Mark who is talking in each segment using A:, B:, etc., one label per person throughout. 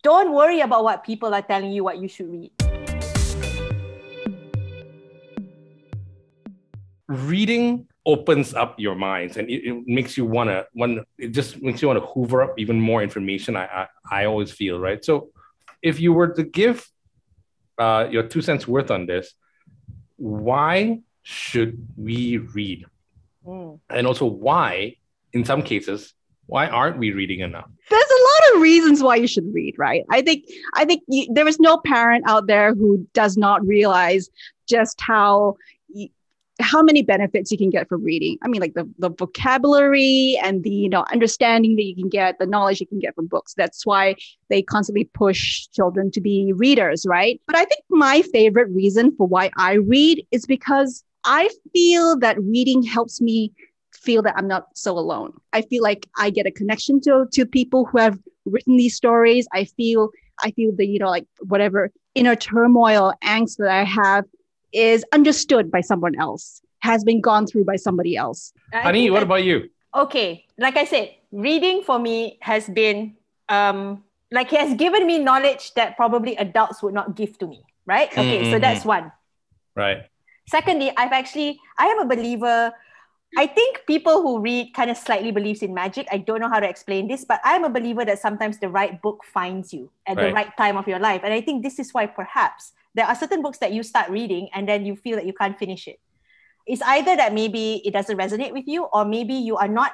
A: Don't worry about what people are telling you what you should read.
B: Reading opens up your minds, and it makes you it just makes you want to hoover up even more information. I always feel, right? So if you were to give your 2 cents worth on this, why should we read? And also why, in some cases, why aren't we reading enough?
C: There's a lot of reasons why you should read, right? I think there is no parent out there who does not realize just how many benefits you can get from reading. I mean, like the vocabulary and the understanding that you can get, the knowledge you can get from books. That's why they constantly push children to be readers, right? But I think my favorite reason for why I read is because I feel that reading helps me feel that I'm not so alone. I feel like I get a connection to people who have written these stories. I feel the like whatever inner turmoil, angst that I have is understood by someone else, has been gone through by somebody else.
B: Honey, what about you?
A: Okay, like I said, reading for me has been it has given me knowledge that probably adults would not give to me, right? Okay, so that's one.
B: Right.
A: Secondly, I am a believer. I think people who read kind of slightly believes in magic. I don't know how to explain this, but I'm a believer that sometimes the right book finds you at the right time of your life. And I think this is why perhaps there are certain books that you start reading and then you feel that you can't finish it. It's either that maybe it doesn't resonate with you, or maybe you are not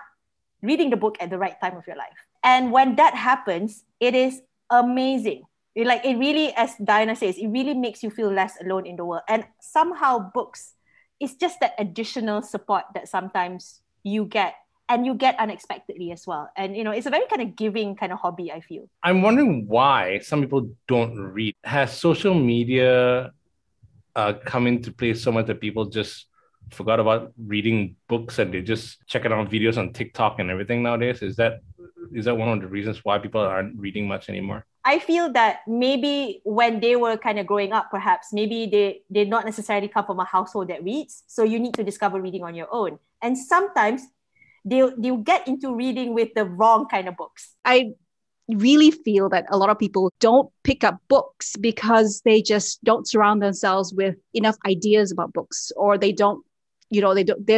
A: reading the book at the right time of your life. And when that happens, it is amazing. It really, as Diana says, it really makes you feel less alone in the world. And somehow books, it's just that additional support that sometimes you get, and you get unexpectedly as well. And, it's a very kind of giving kind of hobby, I feel.
B: I'm wondering why some people don't read. Has social media come into play so much that people just forgot about reading books and they just checking out videos on TikTok and everything nowadays? Is that one of the reasons why people aren't reading much anymore?
A: I feel that maybe when they were kind of growing up, perhaps, maybe they did not necessarily come from a household that reads. So you need to discover reading on your own. And sometimes they'll get into reading with the wrong kind of books.
C: I really feel that a lot of people don't pick up books because they just don't surround themselves with enough ideas about books, or they're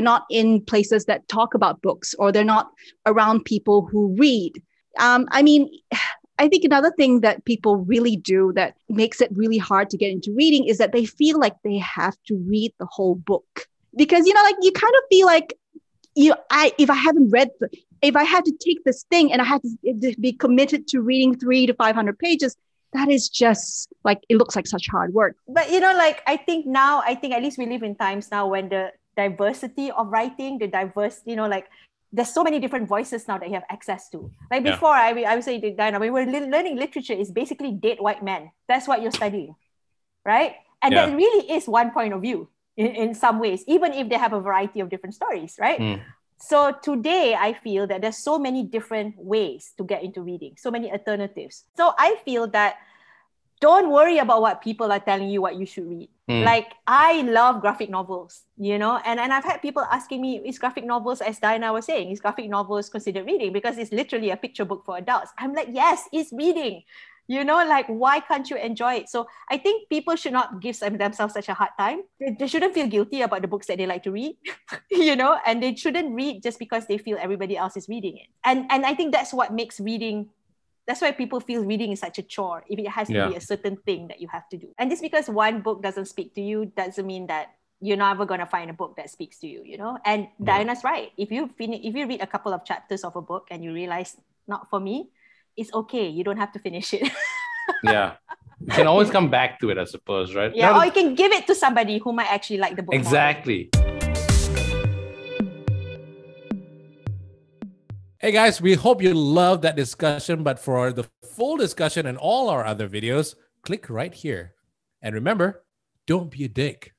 C: not in places that talk about books, or they're not around people who read. I think another thing that people really do that makes it really hard to get into reading is that they feel like they have to read the whole book. Because, you kind of feel like, if I had to take this thing and I had to be committed to reading 300 to 500 pages, that is just it looks like such hard work.
A: But, I think at least we live in times now when the diversity of writing, there's so many different voices now that you have access to. Like before, I would say, Diana, when we were learning literature, is basically dead white men. That's what you're studying, right? And that really is one point of view in some ways, even if they have a variety of different stories, right? So today, I feel that there's so many different ways to get into reading, so many alternatives. So I feel that don't worry about what people are telling you what you should read. I love graphic novels, and I've had people asking me, is graphic novels, as Diana was saying, is graphic novels considered reading? Because it's literally a picture book for adults. I'm like, yes, it's reading. Why can't you enjoy it? So I think people should not give themselves such a hard time. They shouldn't feel guilty about the books that they like to read, and they shouldn't read just because they feel everybody else is reading it. And I think that's what makes reading. That's why people feel reading is such a chore, if it has to be a certain thing that you have to do. And just because one book doesn't speak to you doesn't mean that you're never going to find a book that speaks to you, And Diana's right. If you read a couple of chapters of a book and you realize, not for me, it's okay. You don't have to finish it.
B: Yeah. You can always come back to it, I suppose, right?
A: Yeah, or you can give it to somebody who might actually like the book
B: exactly. More.
D: Hey guys, we hope you loved that discussion, but for the full discussion and all our other videos, click right here. And remember, don't be a dick.